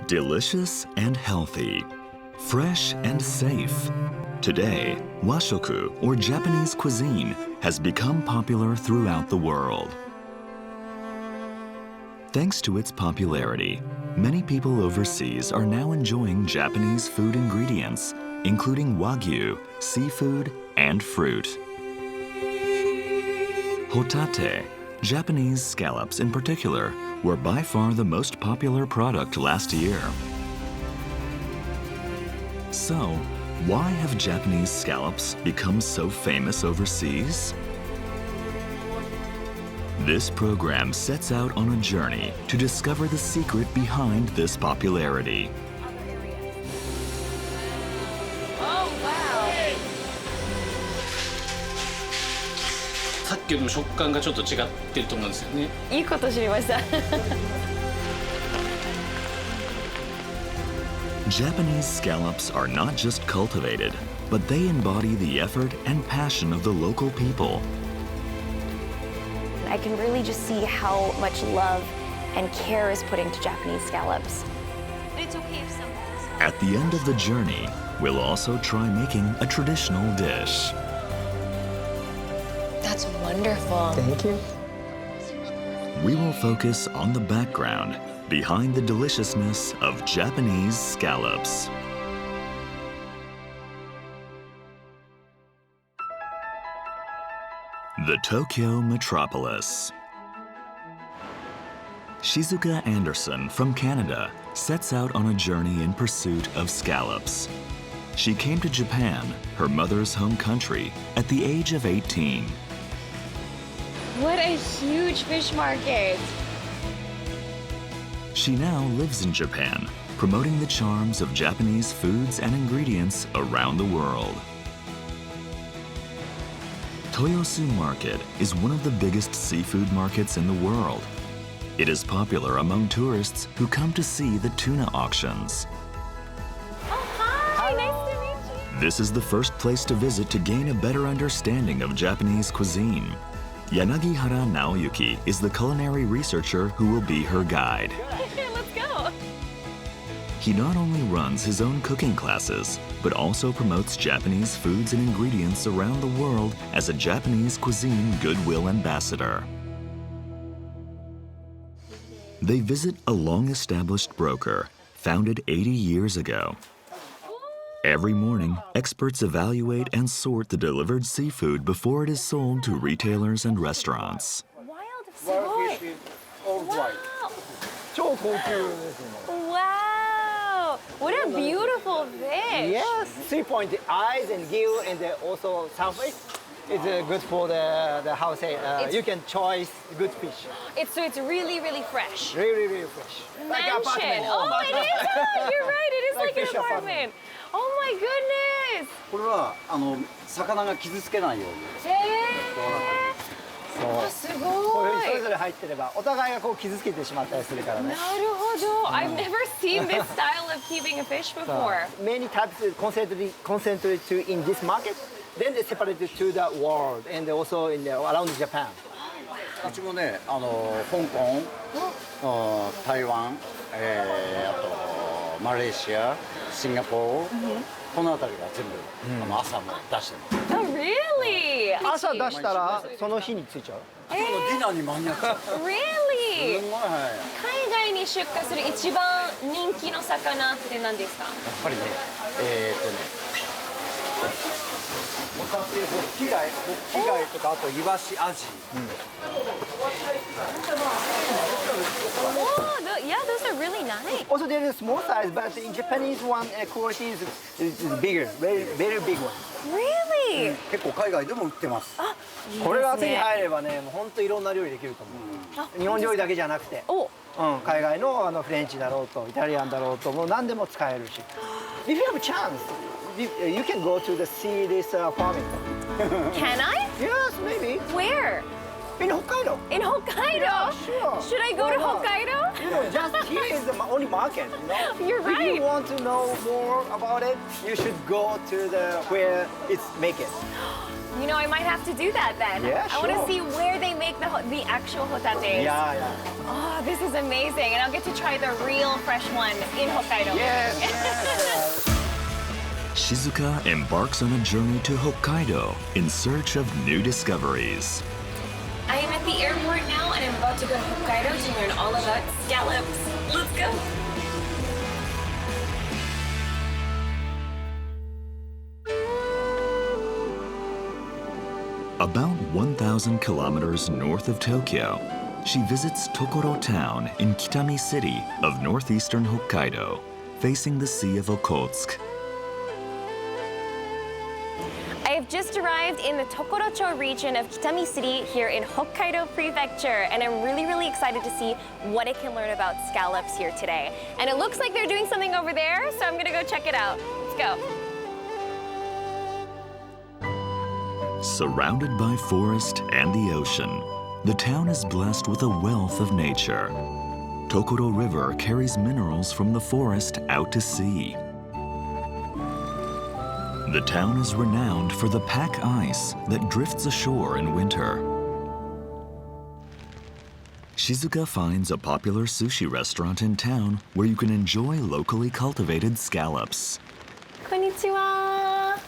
Delicious and healthy, fresh and safe. Today, washoku, or Japanese cuisine, has become popular throughout the world. Thanks to its popularity, many people overseas are now enjoying Japanese food ingredients, including wagyu, seafood, and fruit. Hotate, Japanese scallops in particular, were by far the most popular product last year. So, why have Japanese scallops become so famous overseas? This program sets out on a journey to discover the secret behind this popularity. Oh, wow. さっきよりも食感がちょっと違ってると思うんですよね。いいこと知りました。Japanese scallops are not just cultivated, but they embody the effort and passion of the local people. I can really just see how much love and care is put into Japanese scallops. It's okay if some. At the end of the journey, we'll also try making a traditional dish. That's wonderful. Thank you. We will focus on the background behind the deliciousness of Japanese scallops. The Tokyo metropolis. Shizuka Anderson from Canada sets out on a journey in pursuit of scallops. She came to Japan, her mother's home country, at the age of 18. What a huge fish market. She now lives in Japan, promoting the charms of Japanese foods and ingredients around the world. Toyosu Market is one of the biggest seafood markets in the world. It is popular among tourists who come to see the tuna auctions. Oh, hi. Nice to meet you. This is the first place to visit to gain a better understanding of Japanese cuisine. Yanagihara Naoyuki is the culinary researcher who will be her guide. Let's go. He not only runs his own cooking classes, but also promotes Japanese foods and ingredients around the world as a Japanese cuisine goodwill ambassador. They visit a long-established broker, founded 80 years ago. Every morning, experts evaluate and sort the delivered seafood before it is sold to retailers and restaurants. Wild. すごい。 超高級ですね。 Wow. What a beautiful fish. Yes, 3-point eyes and gill and also surface. It's good for the how to say you can choose good fish. It's really, really fresh. Really, really fresh. Like an apartment. Oh, it is. Oh, you're right. It is Like like an fish apartment. Oh my goodness. これは魚が傷つけないように。そう。すごい。こういうふうにそれぞれ入ってればお互いがこう傷つけてしまったりするからね。なるほど。I've never seen this style of keeping a fish before. Many types concentrated to in this market. Then they separated to the world and also in around Japan. うちもね、香港、台湾、あとマレーシア、シンガポール、この辺りが全部朝も出してます。 Oh, really? 朝出したらその日に着いちゃう。今日のディナーに間に合っちゃう。 Really? すごい早い。海外に出荷する一番人気の魚って何ですか？やっぱりね、ホタテ、ホッキ貝とかあとイワシ、アジ。Oh, yeah, those are really nice. Also, there is a small size, but in Japanese one quality is bigger, very big one. Really? 結構海外でも売ってます。これが手に入ればね、もう本当いろんな料理できると思う。日本料理だけじゃなくて、海外のフレンチだろうとイタリアンだろうともう何でも使えるし。If you have a chance, you can go to the see this farming. Can I? Yes, maybe. Where? In Hokkaido. In Hokkaido? Yeah, sure. Should I go to Hokkaido? You know, just here is the only market. You know? You're right. If you want to know more about it, you should go to the where it's make it. You know, I might have to do that then. Yeah, I want to sure. see where they make the actual hotates. Yeah. Oh, this is amazing. And I'll get to try the real fresh one in Hokkaido. Yes. Shizuka embarks on a journey to Hokkaido in search of new discoveries. I am at the airport now, and I'm about to go to Hokkaido to learn all about scallops. Let's go. About 1,000 kilometers north of Tokyo, she visits Tokoro town in Kitami City of northeastern Hokkaido, facing the Sea of Okhotsk. I have just arrived in the Tokorocho region of Kitami City here in Hokkaido Prefecture, and I'm really excited to see what I can learn about scallops here today. And it looks like they're doing something over there, so I'm gonna go check it out. Let's go. Surrounded by forest and the ocean, the town is blessed with a wealth of nature. Tokoro River carries minerals from the forest out to sea. The town is renowned for the pack ice that drifts ashore in winter. Shizuka finds a popular sushi restaurant in town where you can enjoy locally cultivated scallops. Konnichiwa.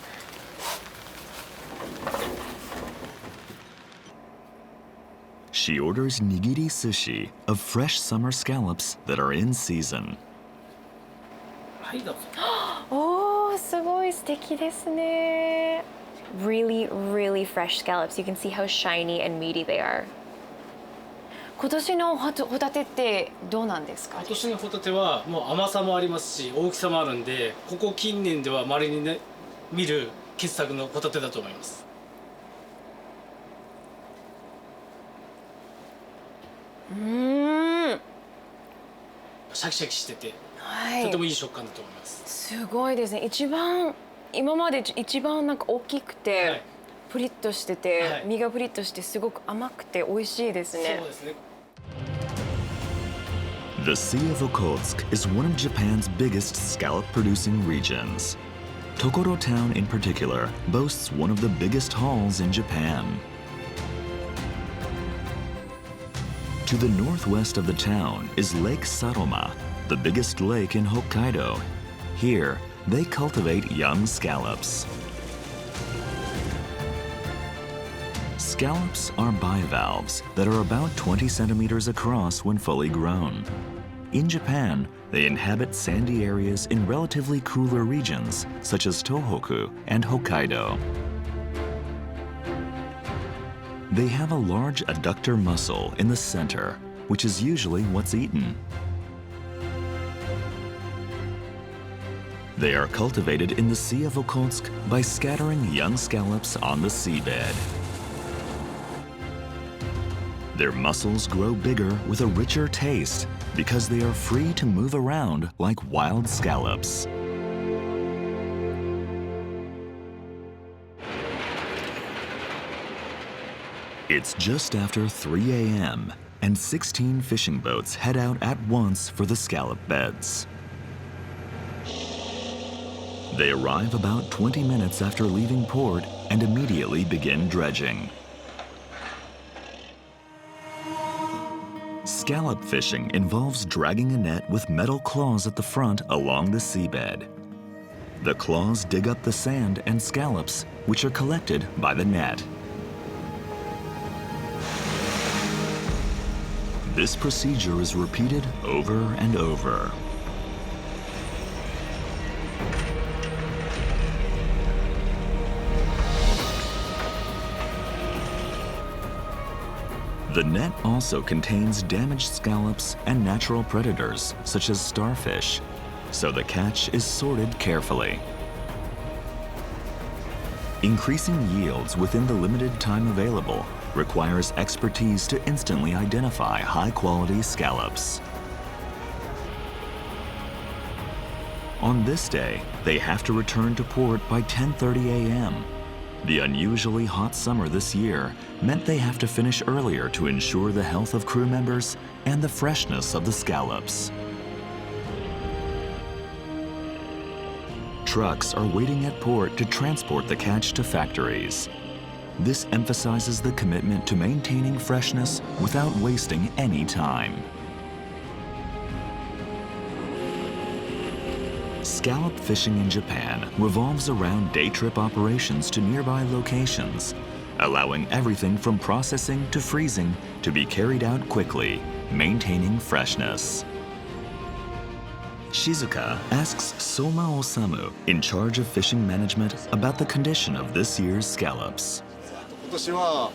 She orders nigiri sushi of fresh summer scallops that are in season. はいどうぞ。おー、すごい素敵ですね。Really fresh scallops. You can see how shiny and meaty they are. 今年のホタテってどうなんですか？今年のホタテはもう甘さもありますし大きさもあるんで、ここ近年では稀にね見る傑作のホタテだと思います。シャキシャキしてて、とてもいい食感だと思います。すごいですね。今まで一番なんか大きくて、はい、プリッとしてて、はい、身がプリッとしてすごく甘くて美味しいですね。そうですね。The Sea of Okhotsk is one of Japan's biggest scallop-producing regions. Tokoro Town in particular boasts one of the biggest hauls in Japan. To the northwest of the town is Lake Saroma, the biggest lake in Hokkaido. Here, they cultivate young scallops. Scallops are bivalves that are about 20 centimeters across when fully grown. In Japan, they inhabit sandy areas in relatively cooler regions, such as Tohoku and Hokkaido. They have a large adductor muscle in the center, which is usually what's eaten. They are cultivated in the Sea of Okhotsk by scattering young scallops on the seabed. Their muscles grow bigger with a richer taste because they are free to move around like wild scallops. It's just after 3 a.m. and 16 fishing boats head out at once for the scallop beds. They arrive about 20 minutes after leaving port and immediately begin dredging. Scallop fishing involves dragging a net with metal claws at the front along the seabed. The claws dig up the sand and scallops, which are collected by the net. This procedure is repeated over and over. The net also contains damaged scallops and natural predators, such as starfish, so the catch is sorted carefully. Increasing yields within the limited time available requires expertise to instantly identify high-quality scallops. On this day, they have to return to port by 10:30 a.m. The unusually hot summer this year meant they have to finish earlier to ensure the health of crew members and the freshness of the scallops. Trucks are waiting at port to transport the catch to factories. This emphasizes the commitment to maintaining freshness without wasting any time. Scallop fishing in Japan revolves around day trip operations to nearby locations, allowing everything from processing to freezing to be carried out quickly, maintaining freshness. Shizuka asks Soma Osamu, in charge of fishing management, about the condition of this year's scallops. 今年は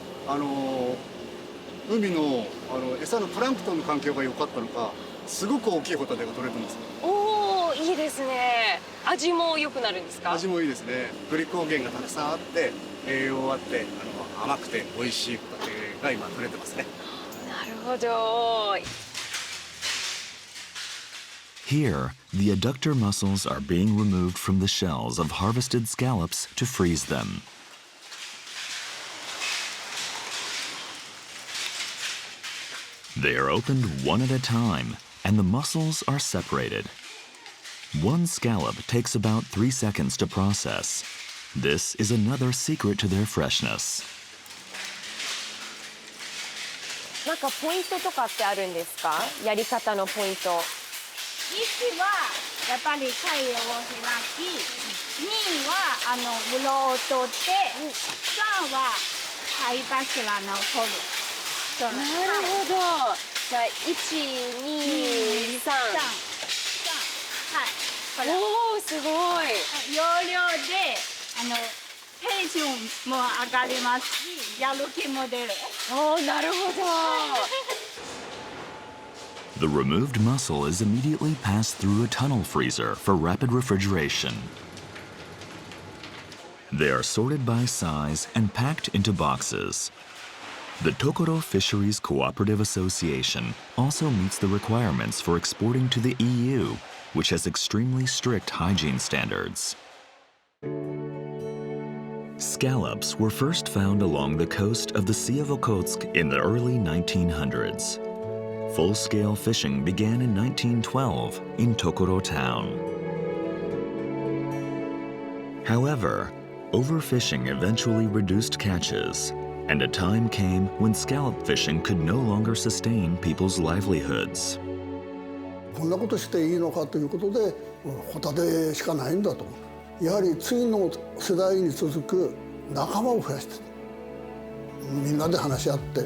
海の餌のプランクトンの環境が良かったのか、すごく大きいホタテが取れてます。おお、いいですね。味も良くなるんですか？味もいいですね。グリコーゲンがたくさんあって、栄養あって、甘くて美味しいホタテが今取れてますね。なるほど。Here, the adductor muscles are being removed from the shells of harvested scallops to freeze them. They are opened one at a time, and the muscles are separated. One scallop takes about 3 seconds to process. This is another secret to their freshness. なんかポイントとかってあるんですか？やり方のポイント。1はやっぱり貝を開き、2は室を取って、3は貝柱の取る。なるほど。じゃあ1、2、3。はい。おお、すごい。容量でテンションも上がりますし、やる気も出る。おお、なるほど。The removed mussel is immediately passed through a tunnel freezer for rapid refrigeration. They are sorted by size and packed into boxes. The Tokoro Fisheries Cooperative Association also meets the requirements for exporting to the EU, which has extremely strict hygiene standards. Scallops were first found along the coast of the Sea of Okhotsk in the early 1900s. Full-scale fishing began in 1912 in Tokoro town. However, overfishing eventually reduced catches, and a time came when scallop fishing could no longer sustain people's livelihoods. こんなことしていいのかということで、ホタテしかないんだと。やはり次の世代に続く仲間を増やして、みんなで話し合って、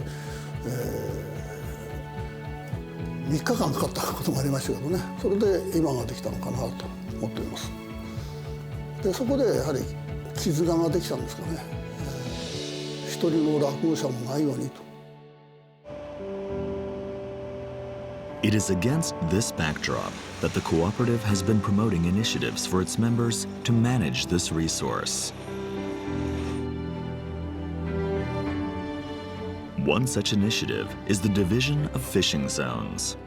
3日間かかったこともありましたけどね。それで今ができたのかなと思っています。で、そこでやはり絆ができたんですかね。一人の落語者もないようにと。It is against this backdrop that the cooperative has been promoting initiatives for its members to manage this resource. One such initiative is the division of fishing zones.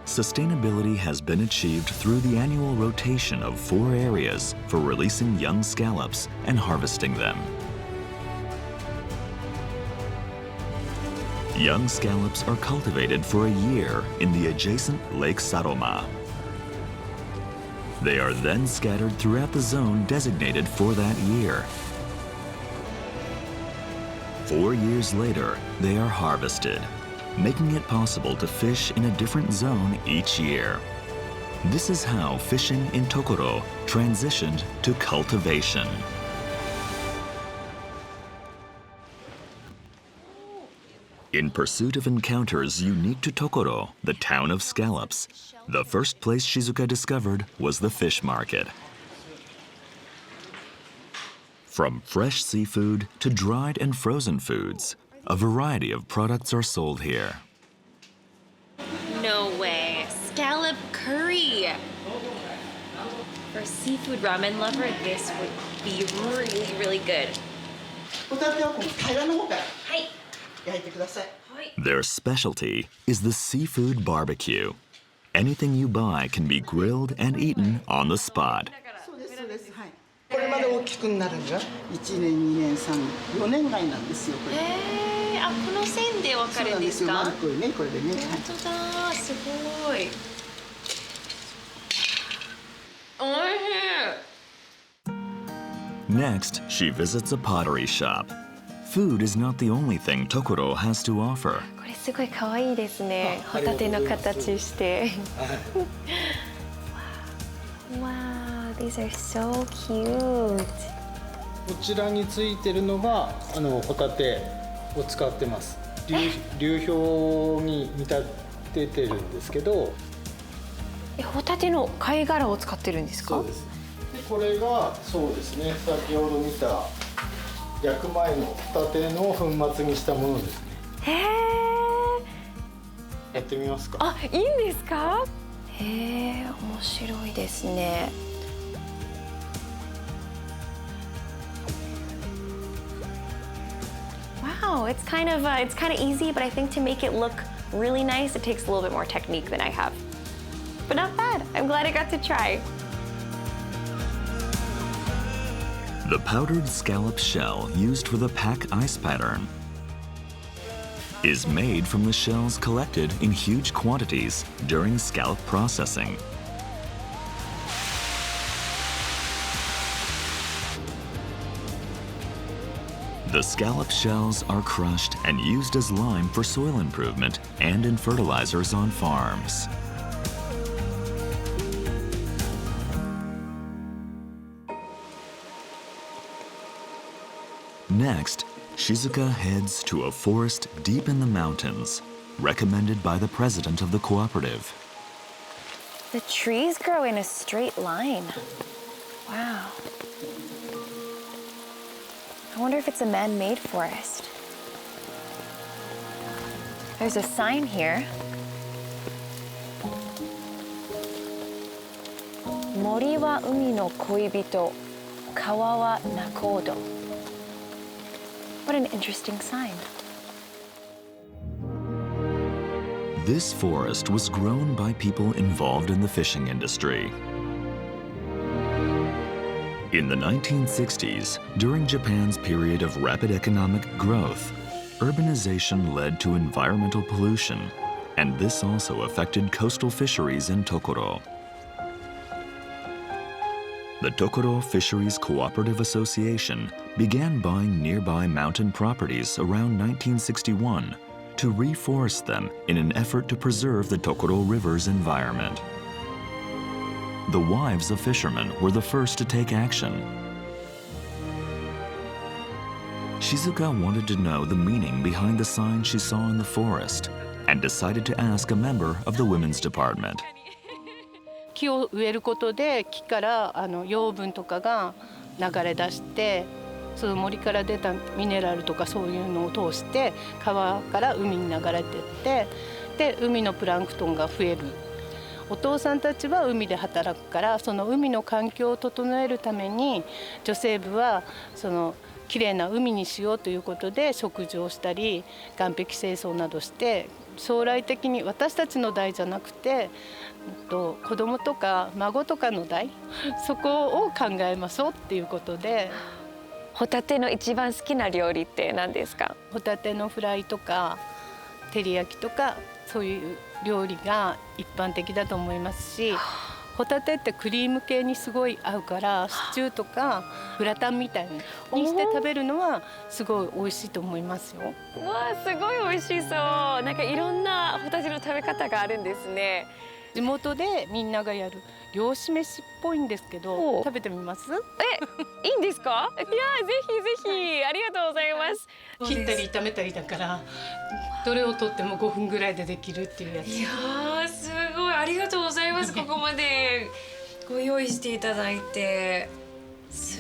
Sustainability has been achieved through the annual rotation of 4 areas for releasing young scallops and harvesting them. Young scallops are cultivated for a year in the adjacent Lake Saroma. They are then scattered throughout the zone designated for that year. 4 years later, they are harvested, making it possible to fish in a different zone each year. This is how fishing in Tokoro transitioned to cultivation. In pursuit of encounters unique to Tokoro, the town of scallops, the first place Shizuka discovered was the fish market. From fresh seafood to dried and frozen foods, a variety of products are sold here. No way. Scallop curry. For a seafood ramen lover, this would be really, really good. ホタテはこの平らの方から焼いてください。 Their specialty is the seafood barbecue. Anything you buy can be grilled and eaten on the spot. そうですそうです。はい。これまで大きくなるには1年2年3年4年外なんですよこれ。あ、この線でわかるんですか？そうなんですよ。丸っこいねこれでね。本当だ、すごい。おいしい。 Next, she visits a pottery shop. food is not the only thing Tokoro has to offer. これすごい可愛いですね。ホタテの形して。Wow, these are so cute. こちらについてるのがホタテを使ってます。流氷に見立ててるんですけど。ホタテの貝殻を使ってるんですか？そうです。でこれがそうですね。先ほど見た焼く前のホタテの粉末にしたものですね。へえ。やってみますか？あ、いいんですか？へえ、面白いですね。Wow, it's kind of easy, but I think to make it look really nice, it takes a little bit more technique than I have. But not bad. I'm glad I got to try. The powdered scallop shell used for the pack ice pattern is made from the shells collected in huge quantities during scallop processing. The scallop shells are crushed and used as lime for soil improvement and in fertilizers on farms. Next, Shizuka heads to a forest deep in the mountains, recommended by the president of the cooperative. The trees grow in a straight line. Wow. I wonder if it's a man-made forest. There's a sign here. 森は海の恋人、川は仲人。What an interesting sign. This forest was grown by people involved in the fishing industry. In the 1960s, during Japan's period of rapid economic growth, urbanization led to environmental pollution, and this also affected coastal fisheries in Tokoro. The Tokoro Fisheries Cooperative Association began buying nearby mountain properties around 1961 to reforest them in an effort to preserve the Tokoro River's environment. The wives of fishermen were the first to take action. Shizuka wanted to know the meaning behind the sign she saw in the forest and decided to ask a member of the women's department. 木を植えることで木から養分とかが流れ出して、その森から出たミネラルとかそういうのを通して川から海に流れていって、で海のプランクトンが増える。お父さんたちは海で働くから、その海の環境を整えるために女性部はそのきれいな海にしようということで植樹をしたり岸壁清掃などして、将来的に私たちの代じゃなくて子供とか孫とかの代、そこを考えましょうっていうことで。ホタテの一番好きな料理って何ですか？ホタテのフライとか照り焼きとかそういう料理が一般的だと思いますし、ホタテってクリーム系にすごい合うから、シチューとかグラタンみたいにして食べるのはすごい美味しいと思いますよ。わあ、すごい美味しそう。なんかいろんなホタテの食べ方があるんですね。地元でみんながやる漁師飯っぽいんですけど、食べてみます？いいんですか？いや、ぜひぜひ、ありがとうございます。切ったり炒めたりだから、どれをとっても5分ぐらいでできるっていうやつ。いやー、すごい、ありがとうございます。ここまでご用意していただいて。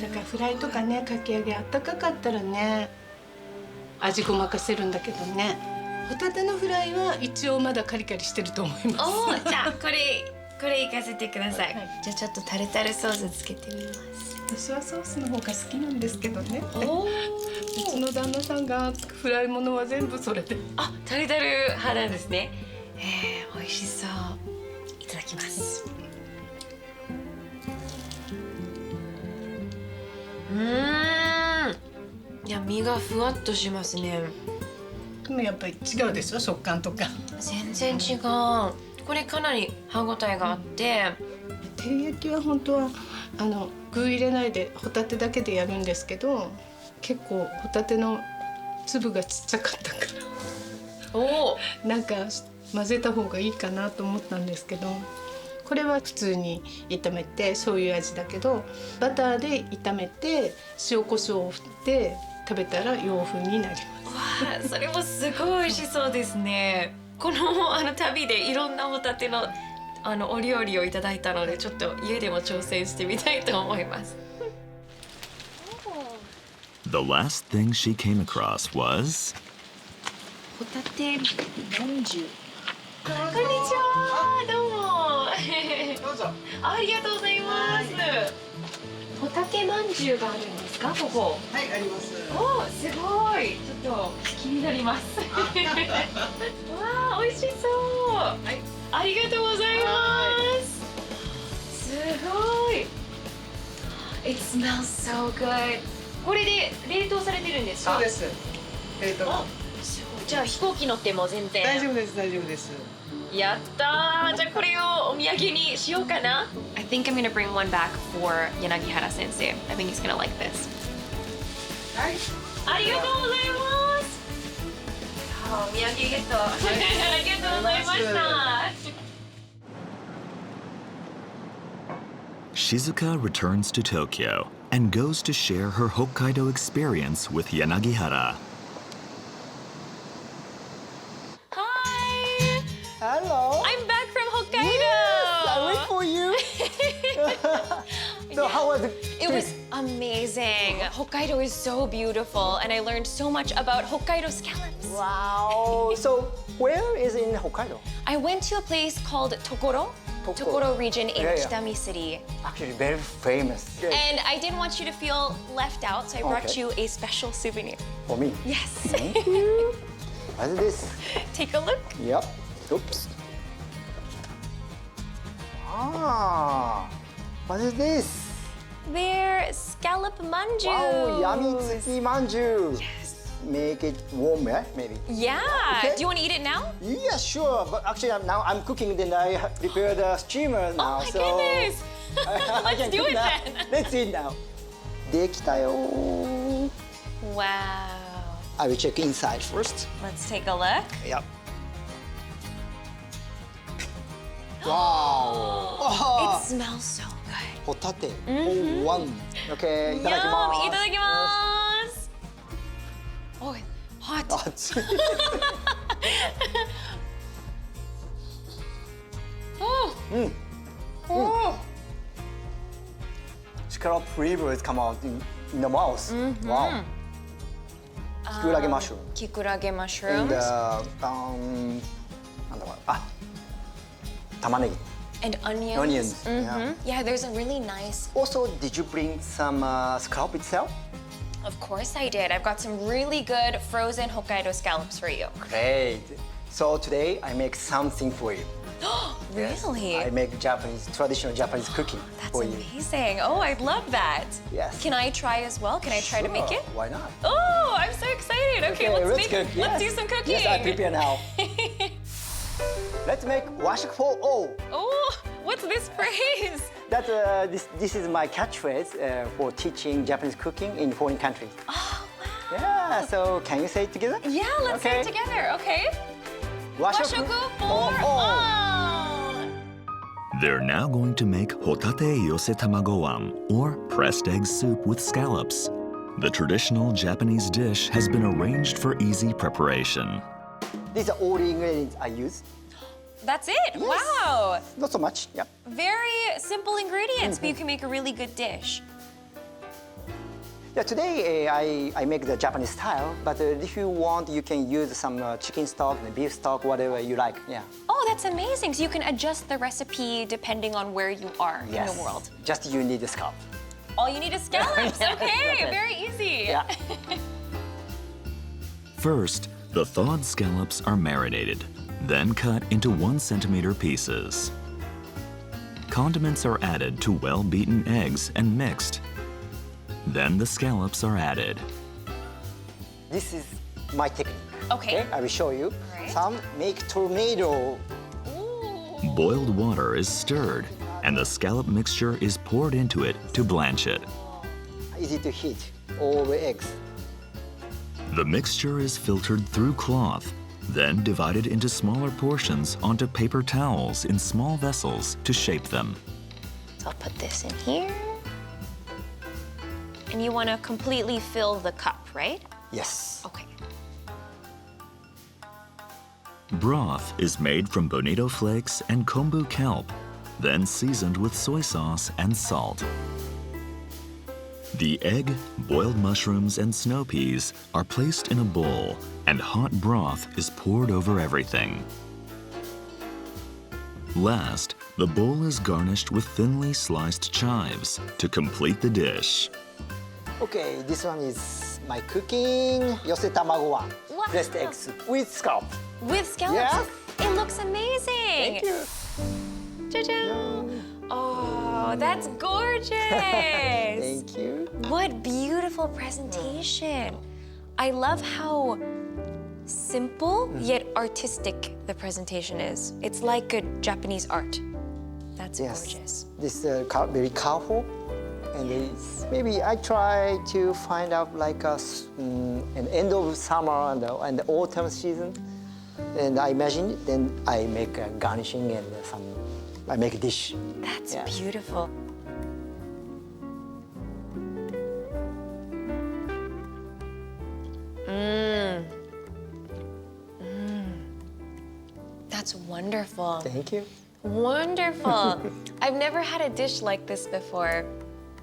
だからフライとかね、かき揚げあったかかったらね、味ごまかせるんだけどね。ホタテのフライは一応まだカリカリしてると思います。おー、じゃあこれいかせてください。じゃあちょっとタルタルソースつけてみます。私はソースの方が好きなんですけどね。うちの旦那さんがフライものは全部それで。あ、タルタル派なんですね。美味しそう。いただきます。いや、身がふわっとしますね。でもやっぱり違うでしょ、食感とか。全然違う。これかなり歯ごたえがあって。照り焼きは本当は具入れないでホタテだけでやるんですけど、結構ホタテの粒がちっちゃかったからおなんか混ぜた方がいいかなと思ったんですけど、これは普通に炒めて醤油味だけど、バターで炒めて塩コショウを振って食べたら洋風になります。わあ、それもすごい美味しそうですね。この旅でいろんなホタテのお料理をいただいたので、ちょっと家でも挑戦してみたいと思います。The last thing she came across was ホタテまんじゅう。こんにちは。どうも。どうぞ。ありがとうございます。ホタテまんじゅうがあるんですか、ここ。はい、あります。おー、すごい。ちょっと気になります。わあ、美味しそう。はい。ありがとうございます。すごい。It smells so good. これで冷凍されてるんですか？そうです。あ、すごい。じゃあ飛行機乗っても全然。大丈夫です、大丈夫です。やったー。じゃあこれをお土産にしようかな。I think I'm gonna bring one back for Yanagihara sensei. I think he's gonna like this. はい。ありがとうございます。あ、お土産ゲット。ありがとうございました。Shizuka returns to Tokyo and goes to share her Hokkaido experience with Yanagihara. Hi! Hello. I'm back from Hokkaido! Yes, I wait for you. So how was it? It was amazing. Hokkaido is so beautiful, and I learned so much about Hokkaido scallops. Wow. So where is in Hokkaido? I went to a place called Tokoro. Tokoro region in Kitami City. Actually, very famous. And I didn't want you to feel left out, so I brought you a special souvenir. For me. Yes. Thank you. What is this? Take a look. Yep. Oops. Ah. What is this? They're scallop manju. Wow, yamitsuki manju. Yes. Make it warm, yeah? Maybe. Yeah. Okay. Do you want to eat it now? Yeah, sure. But actually, now I'm cooking. Then I prepare the steamer now. Oh my so goodness. I Let's can do cook it now. then. Let's eat now. できたよ. Wow. I will check inside first. Let's take a look. Yep. Wow. It smells so good. Hotate. Oh, one. Okay. いただきます. Yum. いただきます. Oh, hot. 熱い. Scallop flavors come out in the mouth. Wow. Kikurage mushroom. Kikurage And mushrooms. なんだこれ? あ、玉ねぎ. And onions. Onions, Yeah, there's a really nice. Also, did you bring some scallop itself? Of course I did. I've got some really good frozen Hokkaido scallops for you. Great. So today I make something for you. Really? I make traditional Japanese cooking That's for you. amazing. Oh, I love that. Yes. Can I try as well? Can I try to make Sure, it? Why not? Oh, I'm so excited. Okay, let's cook. Let's do Yes. some cooking. Yes, I prepare now. Let's make washik for all. Oh, what's this phrase? That this is my catchphrase for teaching Japanese cooking in foreign countries. Oh, wow. Yeah. So can you say it together? Yeah, let's say it Okay. together. Okay. Washoku Washoku for all. all. They're now going to make Hotate Yose Tamagowan, or pressed egg soup with scallops. The traditional Japanese dish has been arranged for easy preparation. These are all the ingredients I use. That's it. Yes. Wow. Not so much. Yeah. Very simple ingredients, but you can make a really good dish. Yeah, today I make the Japanese style, but if you want, you can use some chicken stock, beef stock, whatever you like. Yeah. Oh, that's amazing. So you can adjust the recipe depending on where you are in the world. Just you need the scallop. All you need is scallops. Yeah, Okay, okay. very easy. Yeah. First, the thawed scallops are marinated, then cut into 1 centimeter pieces. Condiments are added to well-beaten eggs and mixed. Then the scallops are added. This is my technique. Okay. I will show you. Alright. Some make tornado. Ooh. Boiled water is stirred, and the scallop mixture is poured into it to blanch it. Easy to heat all the eggs. The mixture is filtered through cloth, then divided into smaller portions onto paper towels in small vessels to shape them. So I'll put this in here. And you want to completely fill the cup, right? Yes. Okay. Broth is made from bonito flakes and kombu kelp, then seasoned with soy sauce and salt. The egg, boiled mushrooms, and snow peas are placed in a bowl, and hot broth is poured over everything. Last, the bowl is garnished with thinly sliced chives to complete the dish. Okay, this one is my cooking yose tamago one. Wow. Pressed eggs with scallop. With scallops? Yes. It looks amazing. Thank you. Cha-cha. Oh, that's gorgeous. Thank you. What beautiful presentation. I love how simple yet artistic the presentation is. It's like a Japanese art. That's gorgeous. This is very colorful. And maybe I try to find out like an end of summer and the autumn season. And I imagine then I make a garnishing and I make a dish. That's beautiful. That's wonderful. Thank you. Wonderful. I've never had a dish like this before.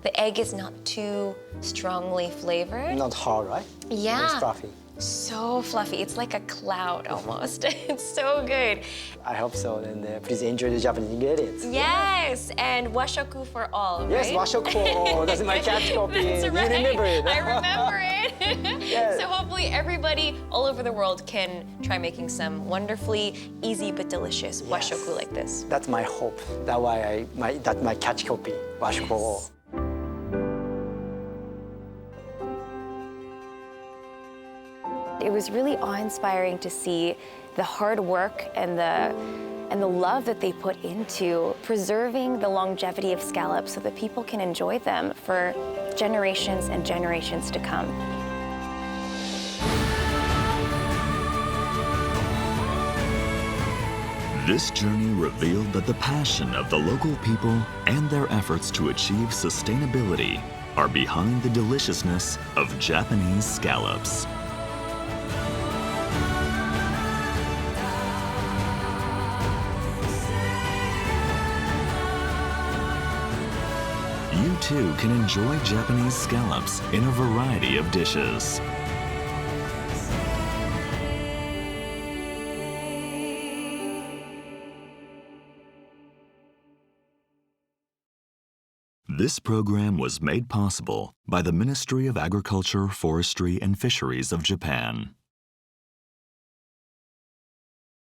The egg is not too strongly flavored. Not hard, right? Yeah. It's fluffy. So fluffy. It's like a cloud almost. It's so good. I hope so. And please enjoy the Japanese ingredients. Yes, and washoku for all, right? Yes, washoku for all. That's my catch copy. That's right. You remember it. I remember it. Yes. So hopefully everybody all over the world can try making some wonderfully easy but delicious washoku like this. That's my hope. That's why that's my catch copy. Washoku for all. It was really awe-inspiring to see the hard work and the love that they put into preserving the longevity of scallops so that people can enjoy them for generations and generations to come. This journey revealed that the passion of the local people and their efforts to achieve sustainability are behind the deliciousness of Japanese scallops. You too can enjoy Japanese scallops in a variety of dishes. This program was made possible by the Ministry of Agriculture, Forestry, and Fisheries of Japan.